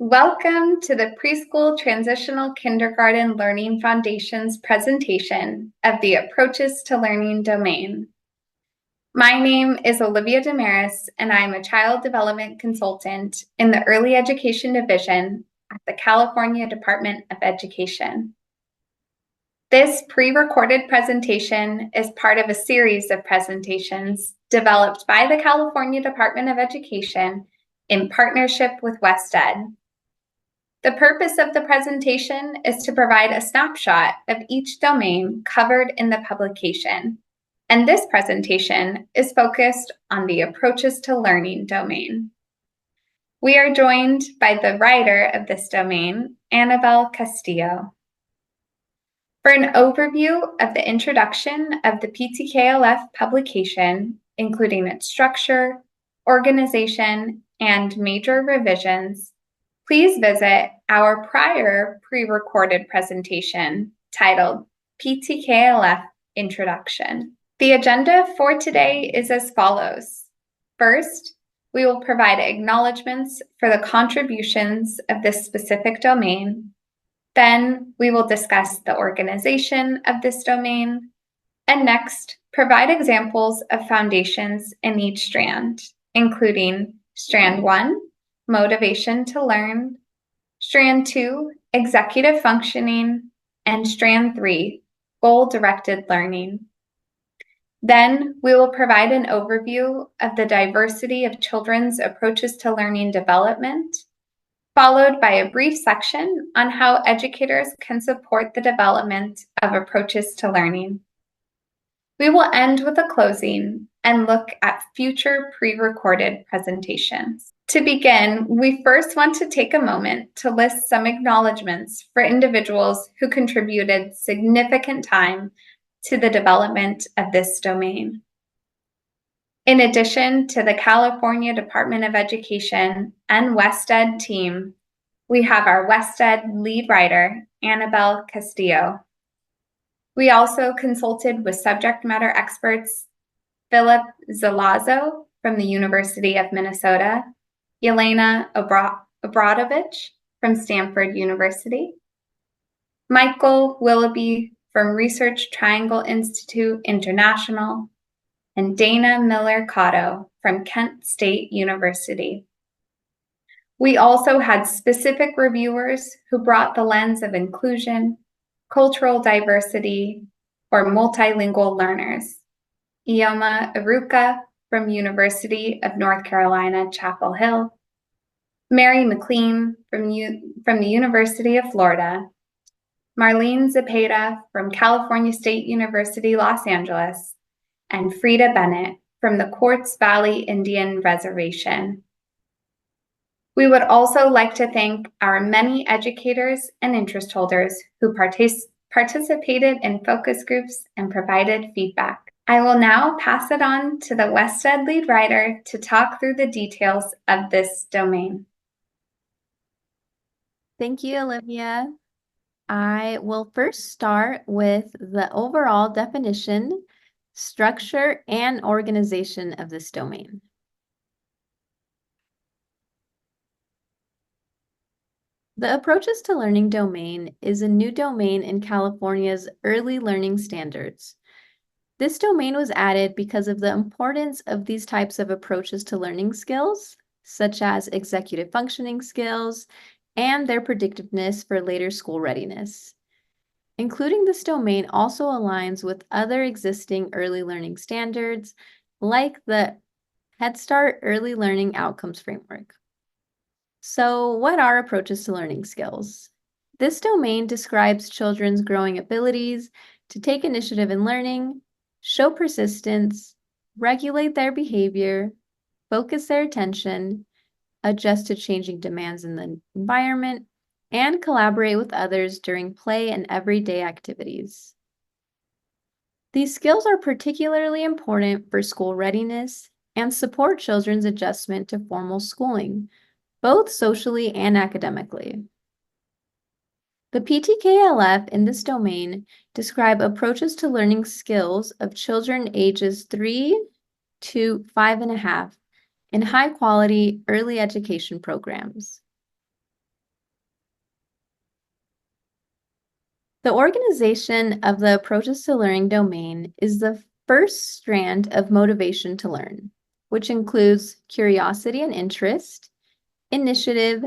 Welcome to the Preschool Transitional Kindergarten Learning Foundation's presentation of the Approaches to Learning domain. My name is Olivia Damaris, and I am a Child Development Consultant in the Early Education Division at the California Department of Education. This pre-recorded presentation is part of a series of presentations developed by the California Department of Education in partnership with WestEd. The purpose of the presentation is to provide a snapshot of each domain covered in the publication, and this presentation is focused on the Approaches to Learning domain. We are joined by the writer of this domain, Annabelle Castillo. For an overview of the introduction of the PTKLF publication, including its structure, organization, and major revisions, please visit our prior pre-recorded presentation titled PTKLF Introduction. The agenda for today is as follows. First, we will provide acknowledgments for the contributions of this specific domain. Then we will discuss the organization of this domain. And next, provide examples of foundations in each strand, including Strand 1, Motivation to Learn, Strand 2, Executive Functioning, and Strand 3, Goal-Directed Learning. Then we will provide an overview of the diversity of children's approaches to learning development, followed by a brief section on how educators can support the development of approaches to learning. We will end with a closing and look at future pre-recorded presentations. To begin, we first want to take a moment to list some acknowledgments for individuals who contributed significant time to the development of this domain. In addition to the California Department of Education and WestEd team, we have our WestEd lead writer, Annabelle Castillo. We also consulted with subject matter experts Philip Zalazo from the University of Minnesota, Yelena Obradovich from Stanford University, Michael Willoughby from Research Triangle Institute International, and Dana Miller-Cotto from Kent State University. We also had specific reviewers who brought the lens of inclusion, cultural diversity, or multilingual learners. Ioma Iruka from University of North Carolina, Chapel Hill, Mary McLean from the University of Florida, Marlene Zepeda from California State University, Los Angeles, and Frida Bennett from the Quartz Valley Indian Reservation. We would also like to thank our many educators and interest holders who participated in focus groups and provided feedback. I will now pass it on to the WestEd lead writer to talk through the details of this domain. Thank you, Olivia. I will first start with the overall definition, structure, and organization of this domain. The Approaches to Learning domain is a new domain in California's early learning standards. This domain was added because of the importance of these types of approaches to learning skills, such as executive functioning skills, and their predictiveness for later school readiness. Including this domain also aligns with other existing early learning standards, like the Head Start Early Learning Outcomes Framework. So, what are approaches to learning skills? This domain describes children's growing abilities to take initiative in learning, show persistence, regulate their behavior, focus their attention, adjust to changing demands in the environment, and collaborate with others during play and everyday activities. These skills are particularly important for school readiness and support children's adjustment to formal schooling, both socially and academically. The PTKLF in this domain describe approaches to learning skills of children ages 3 to 5.5 in high-quality early education programs. The organization of the approaches to learning domain is the first strand of motivation to learn, which includes curiosity and interest, initiative,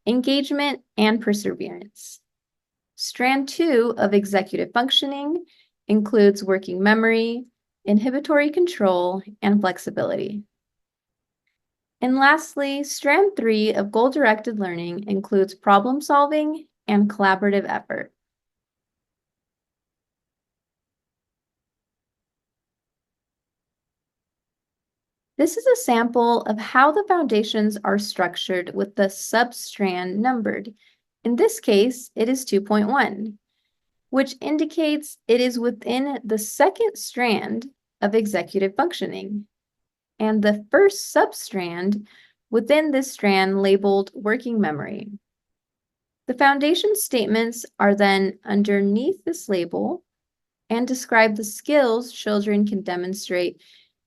engagement, and perseverance. Strand 2 of executive functioning includes working memory, inhibitory control, and flexibility. And lastly, strand 3 of goal-directed learning includes problem solving and collaborative effort. This is a sample of how the foundations are structured with the substrand numbered. In this case, it is 2.1, which indicates it is within the second strand of executive functioning, and the first substrand within this strand labeled working memory. The foundation statements are then underneath this label and describe the skills children can demonstrate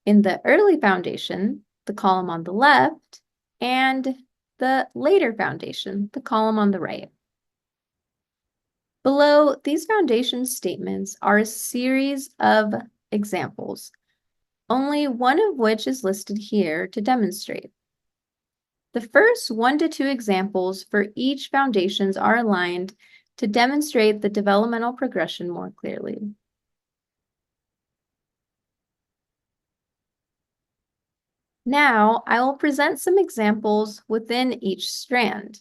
in the early foundation, the column on the left, and the later foundation, the column on the right. Below these foundation statements are a series of examples, only one of which is listed here to demonstrate. The first 1 to 2 examples for each foundations are aligned to demonstrate the developmental progression more clearly. Now, I will present some examples within each strand.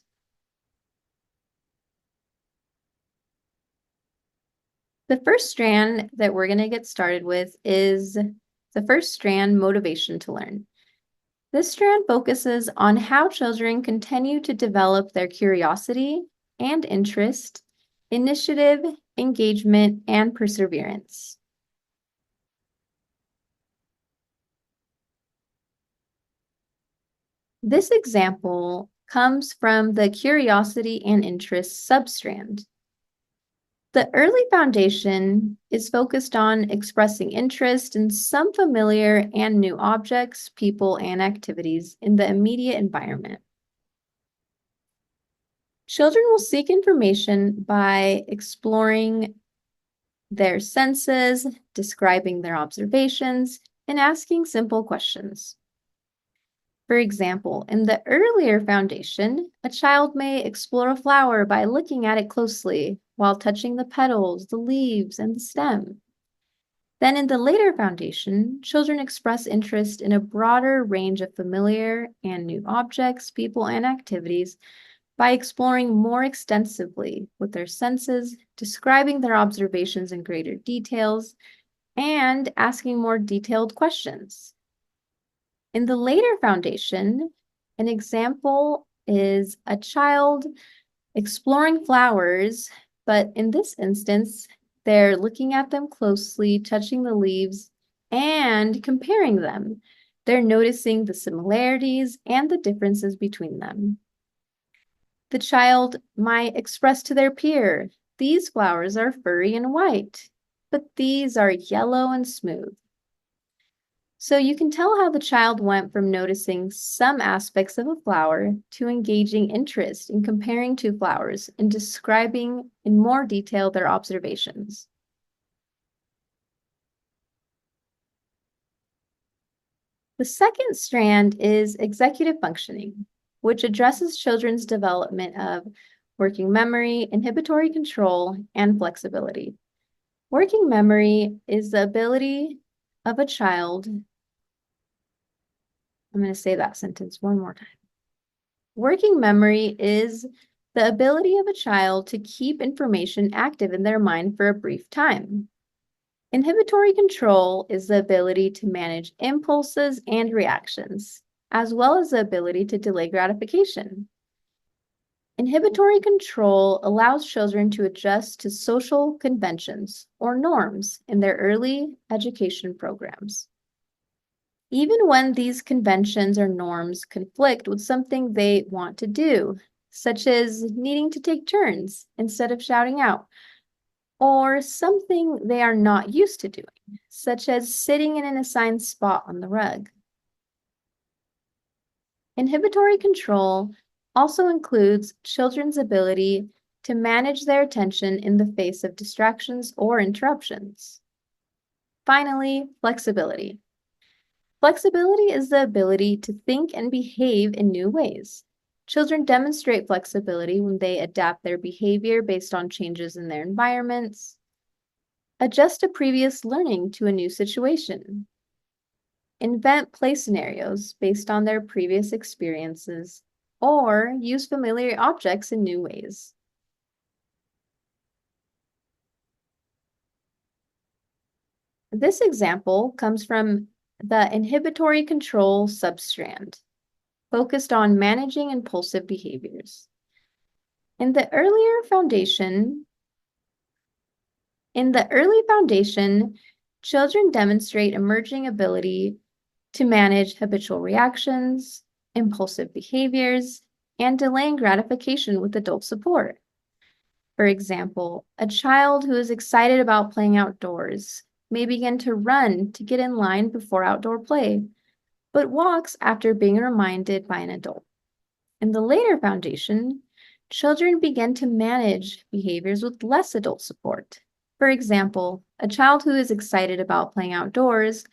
The first strand that we're going to get started with is the first strand, motivation to learn. This strand focuses on how children continue to develop their curiosity and interest, initiative, engagement, and perseverance. This example comes from the curiosity and interest substrand. The early foundation is focused on expressing interest in some familiar and new objects, people, and activities in the immediate environment. Children will seek information by exploring their senses, describing their observations, and asking simple questions. For example, in the earlier foundation, a child may explore a flower by looking at it closely while touching the petals, the leaves, and the stem. Then in the later foundation, children express interest in a broader range of familiar and new objects, people, and activities by exploring more extensively with their senses, describing their observations in greater details, and asking more detailed questions. In the later foundation, an example is a child exploring flowers, but in this instance, they're looking at them closely, touching the leaves, and comparing them. They're noticing the similarities and the differences between them. The child might express to their peer, "These flowers are furry and white, but these are yellow and smooth." So you can tell how the child went from noticing some aspects of a flower to engaging interest in comparing two flowers and describing in more detail their observations. The second strand is executive functioning, which addresses children's development of working memory, inhibitory control, and flexibility. Working memory is the ability of a child. I'm going to say that sentence one more time. Working memory is the ability of a child to keep information active in their mind for a brief time. Inhibitory control is the ability to manage impulses and reactions, as well as the ability to delay gratification. Inhibitory control allows children to adjust to social conventions or norms in their early education programs, even when these conventions or norms conflict with something they want to do, such as needing to take turns instead of shouting out, or something they are not used to doing, such as sitting in an assigned spot on the rug. Inhibitory control also includes children's ability to manage their attention in the face of distractions or interruptions. Finally, flexibility. Flexibility is the ability to think and behave in new ways. Children demonstrate flexibility when they adapt their behavior based on changes in their environments, adjust a previous learning to a new situation, invent play scenarios based on their previous experiences, or use familiar objects in new ways. This example comes from the inhibitory control substrand, focused on managing impulsive behaviors. In the early foundation, children demonstrate emerging ability to manage habitual reactions, impulsive behaviors, and delaying gratification with adult support. For example, a child who is excited about playing outdoors may begin to run to get in line before outdoor play, but walks after being reminded by an adult. In the later foundation, children begin to manage behaviors with less adult support. For example, a child who is excited about playing outdoors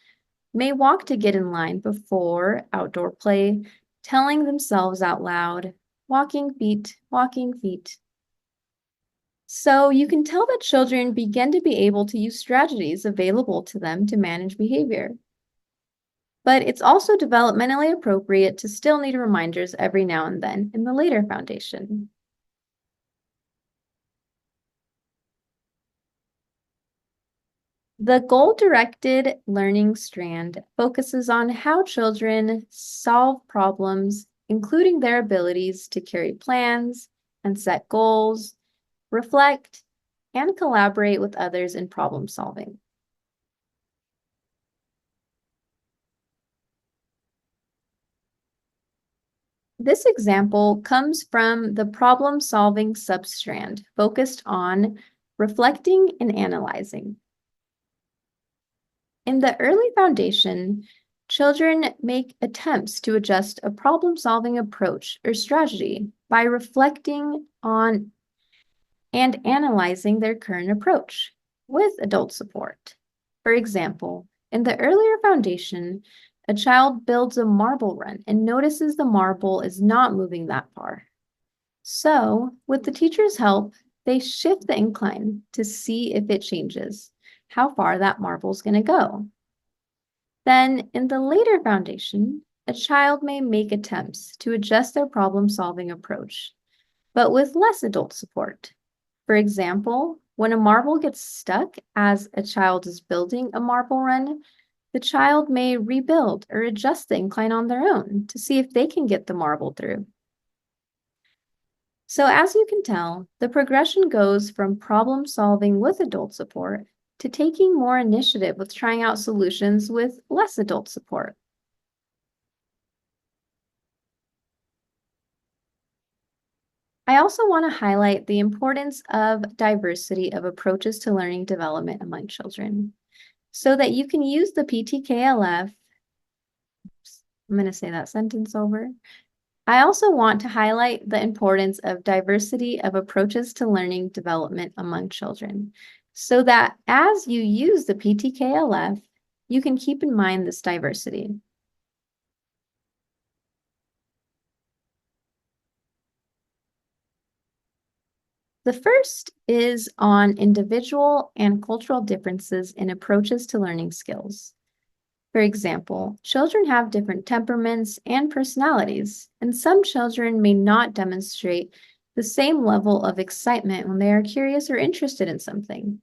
may walk to get in line before outdoor play, telling themselves out loud, walking feet, walking feet. So you can tell that children begin to be able to use strategies available to them to manage behavior. But it's also developmentally appropriate to still need reminders every now and then in the later foundation. The goal-directed learning strand focuses on how children solve problems, including their abilities to carry plans and set goals, reflect, and collaborate with others in problem solving. This example comes from the problem-solving substrand focused on reflecting and analyzing. In the early foundation, children make attempts to adjust a problem-solving approach or strategy by reflecting on and analyzing their current approach with adult support. For example, in the earlier foundation, a child builds a marble run and notices the marble is not moving that far. So, with the teacher's help, they shift the incline to see if it changes, how far that marble is going to go. Then, in the later foundation, a child may make attempts to adjust their problem-solving approach, but with less adult support. For example, when a marble gets stuck as a child is building a marble run, the child may rebuild or adjust the incline on their own to see if they can get the marble through. So as you can tell, the progression goes from problem solving with adult support to taking more initiative with trying out solutions with less adult support. I also want to highlight the importance of diversity of approaches to learning development among children so that you can use the PTKLF. I'm going to say that sentence over. I also want to highlight the importance of diversity of approaches to learning development among children so that as you use the PTKLF, you can keep in mind this diversity. The first is on individual and cultural differences in approaches to learning skills. For example, children have different temperaments and personalities, and some children may not demonstrate the same level of excitement when they are curious or interested in something.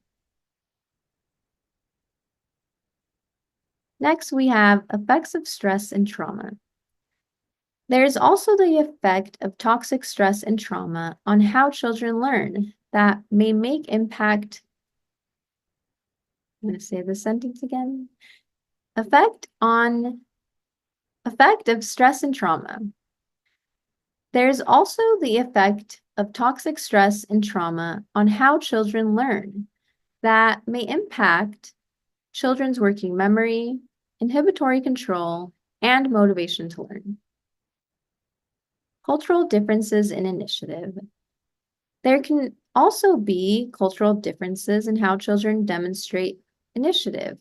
Next, we have effects of stress and trauma. There is also the effect of toxic stress and trauma on how children learn that may make impact. I'm going to say the sentence again. Effect of stress and trauma. There's also the effect of toxic stress and trauma on how children learn that may impact children's working memory, inhibitory control, and motivation to learn. Cultural differences in initiative. There can also be cultural differences in how children demonstrate initiative.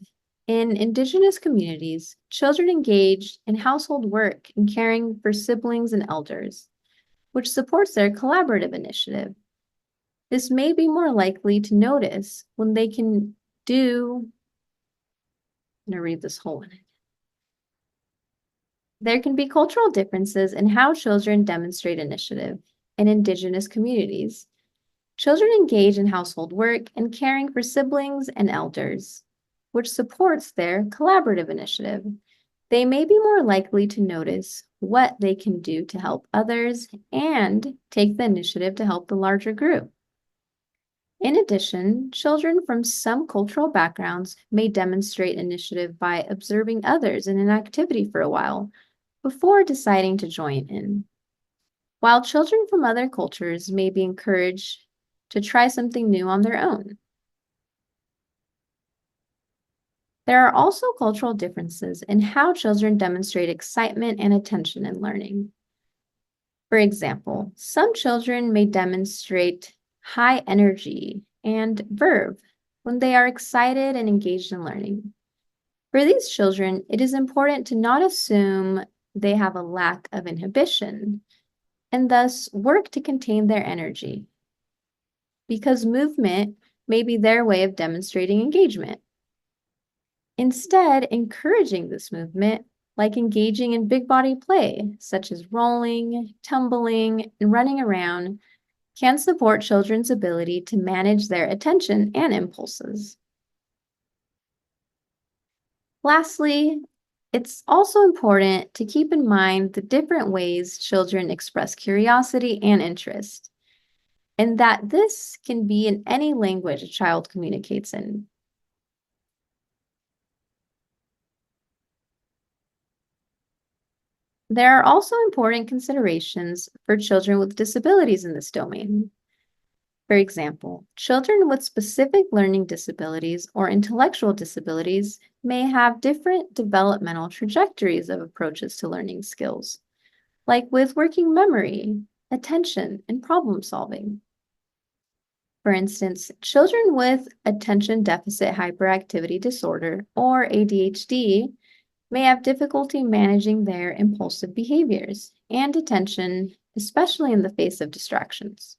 In Indigenous communities, children engage in household work and caring for siblings and elders, which supports their collaborative initiative. This may be more likely to notice when they can do. I'm going to read this whole one. There can be cultural differences in how children demonstrate initiative. In Indigenous communities, children engage in household work and caring for siblings and elders, which supports their collaborative initiative. They may be more likely to notice what they can do to help others and take the initiative to help the larger group. In addition, children from some cultural backgrounds may demonstrate initiative by observing others in an activity for a while before deciding to join in, while children from other cultures may be encouraged to try something new on their own. There are also cultural differences in how children demonstrate excitement and attention in learning. For example, some children may demonstrate high energy and verve when they are excited and engaged in learning. For these children, it is important to not assume they have a lack of inhibition and thus work to contain their energy, because movement may be their way of demonstrating engagement. Instead, encouraging this movement, like engaging in big body play, such as rolling, tumbling, and running around, can support children's ability to manage their attention and impulses. Lastly, it's also important to keep in mind the different ways children express curiosity and interest, and that this can be in any language a child communicates in. There are also important considerations for children with disabilities in this domain. For example, children with specific learning disabilities or intellectual disabilities may have different developmental trajectories of approaches to learning skills, like with working memory, attention, and problem solving. For instance, children with attention deficit hyperactivity disorder, or ADHD, may have difficulty managing their impulsive behaviors and attention, especially in the face of distractions.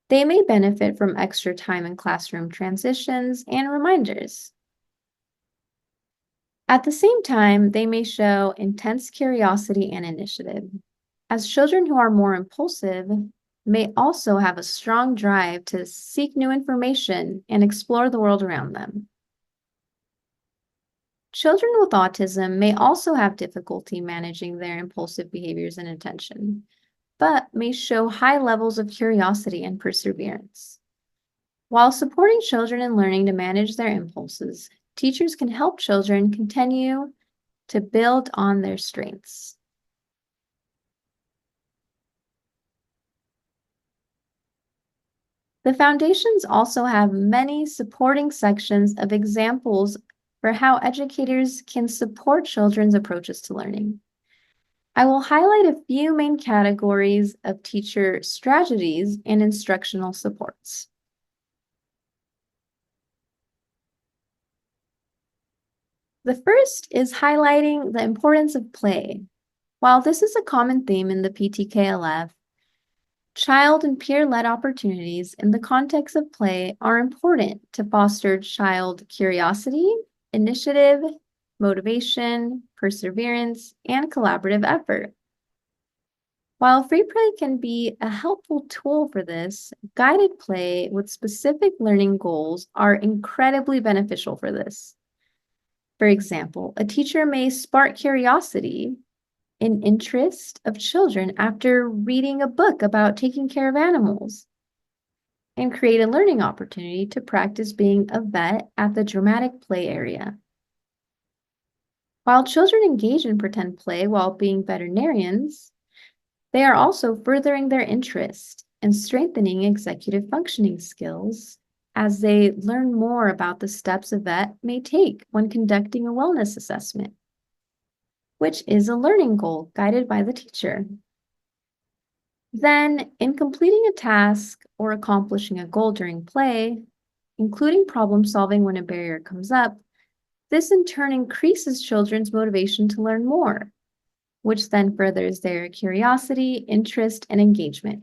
They may benefit from extra time in classroom transitions and reminders. At the same time, they may show intense curiosity and initiative, as children who are more impulsive may also have a strong drive to seek new information and explore the world around them. Children with autism may also have difficulty managing their impulsive behaviors and attention, but may show high levels of curiosity and perseverance. While supporting children in learning to manage their impulses, teachers can help children continue to build on their strengths. The foundations also have many supporting sections of examples for how educators can support children's approaches to learning. I will highlight a few main categories of teacher strategies and instructional supports. The first is highlighting the importance of play. While this is a common theme in the PTKLF, child and peer-led opportunities in the context of play are important to foster child curiosity, initiative, motivation, perseverance, and collaborative effort. While free play can be a helpful tool for this, guided play with specific learning goals are incredibly beneficial for this. For example, a teacher may spark curiosity and interest of children after reading a book about taking care of animals, and create a learning opportunity to practice being a vet at the dramatic play area. While children engage in pretend play while being veterinarians, they are also furthering their interest and strengthening executive functioning skills as they learn more about the steps a vet may take when conducting a wellness assessment, which is a learning goal guided by the teacher. Then, in completing a task or accomplishing a goal during play, including problem solving when a barrier comes up, this in turn increases children's motivation to learn more, which then furthers their curiosity, interest, and engagement,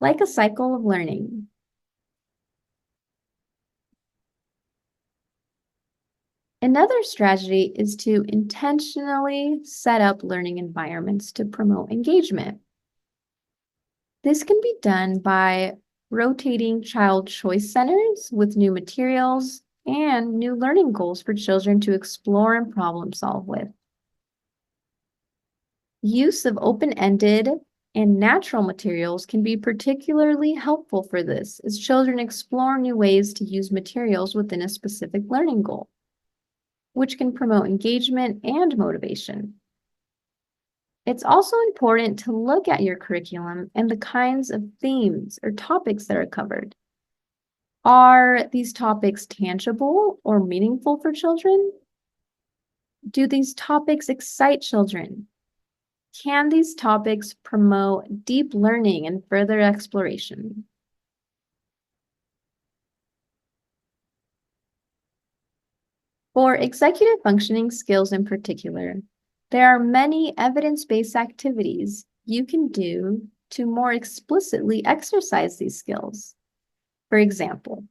like a cycle of learning. Another strategy is to intentionally set up learning environments to promote engagement. This can be done by rotating child choice centers with new materials and new learning goals for children to explore and problem solve with. Use of open-ended and natural materials can be particularly helpful for this as children explore new ways to use materials within a specific learning goal, which can promote engagement and motivation. It's also important to look at your curriculum and the kinds of themes or topics that are covered. Are these topics tangible or meaningful for children? Do these topics excite children? Can these topics promote deep learning and further exploration? For executive functioning skills in particular, there are many evidence-based activities you can do to more explicitly exercise these skills. For example,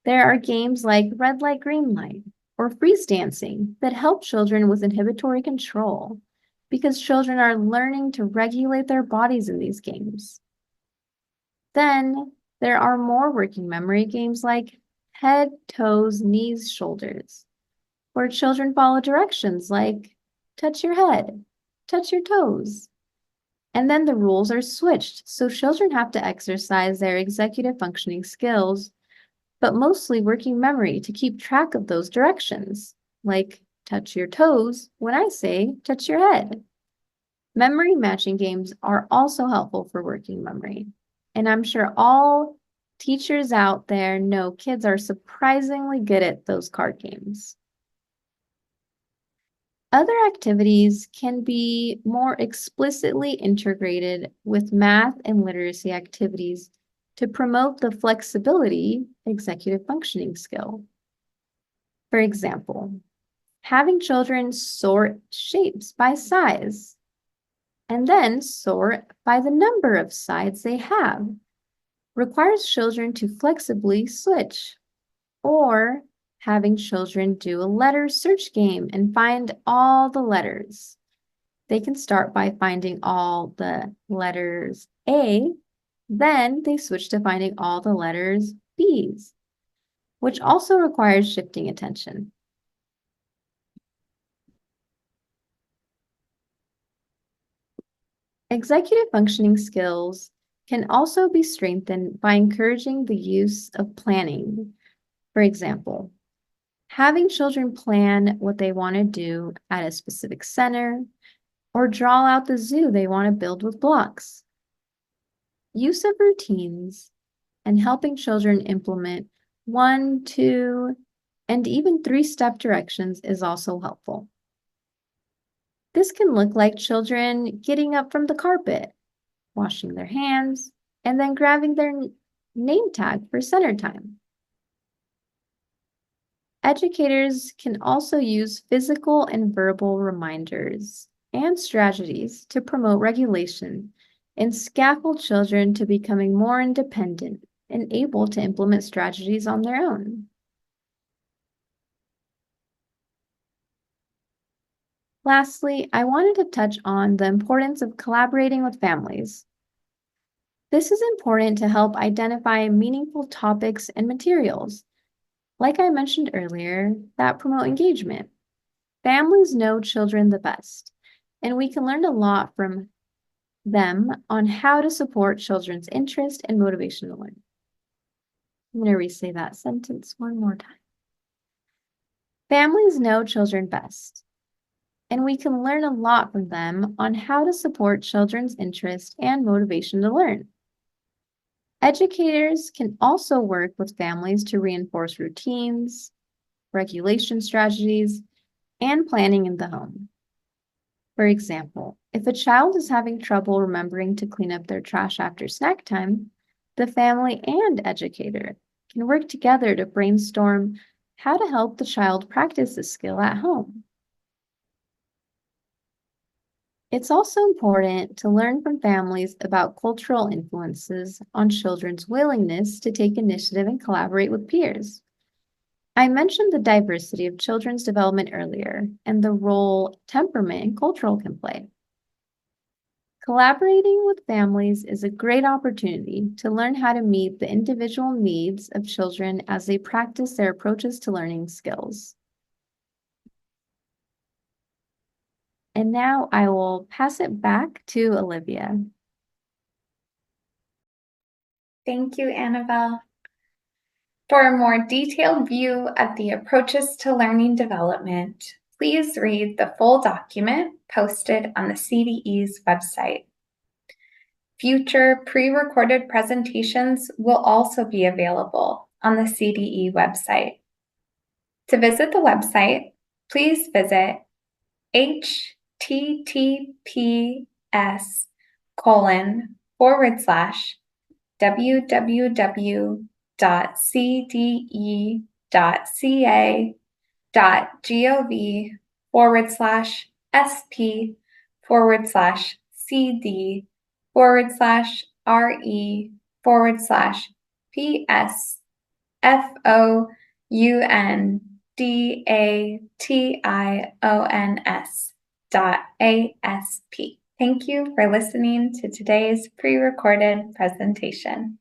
there are games like red light, green light, or freeze dancing that help children with inhibitory control because children are learning to regulate their bodies in these games. Then there are more working memory games like head, toes, knees, shoulders, where children follow directions like touch your head, touch your toes. And then the rules are switched, so children have to exercise their executive functioning skills, but mostly working memory to keep track of those directions, like touch your toes when I say touch your head. Memory matching games are also helpful for working memory, and I'm sure all teachers out there know kids are surprisingly good at those card games. Other activities can be more explicitly integrated with math and literacy activities to promote the flexibility executive functioning skill. For example, having children sort shapes by size and then sort by the number of sides they have requires children to flexibly switch, or having children do a letter search game and find all the letters. They can start by finding all the letters A, then they switch to finding all the letters B's, which also requires shifting attention. Executive functioning skills can also be strengthened by encouraging the use of planning. For example, having children plan what they want to do at a specific center or draw out the zoo they want to build with blocks. Use of routines and helping children implement 1, 2, and even 3-step directions is also helpful. This can look like children getting up from the carpet, washing their hands, and then grabbing their name tag for center time. Educators can also use physical and verbal reminders and strategies to promote regulation and scaffold children to becoming more independent and able to implement strategies on their own. Lastly, I wanted to touch on the importance of collaborating with families. This is important to help identify meaningful topics and materials, like I mentioned earlier, that promote engagement. Families know children the best, and we can learn a lot from them on how to support children's interest and motivation to learn. I'm going to re-say that sentence one more time. Families know children best, and we can learn a lot from them on how to support children's interest and motivation to learn. Educators can also work with families to reinforce routines, regulation strategies, and planning in the home. For example, if a child is having trouble remembering to clean up their trash after snack time, the family and educator can work together to brainstorm how to help the child practice this skill at home. It's also important to learn from families about cultural influences on children's willingness to take initiative and collaborate with peers. I mentioned the diversity of children's development earlier and the role temperament and cultural can play. Collaborating with families is a great opportunity to learn how to meet the individual needs of children as they practice their approaches to learning skills. And now I will pass it back to Olivia. Thank you, Annabelle. For a more detailed view of the approaches to learning development, please read the full document posted on the CDE's website. Future pre-recorded presentations will also be available on the CDE website. To visit the website, please visit https://www.cdE.cations.asp. Thank you for listening to today's pre-recorded presentation.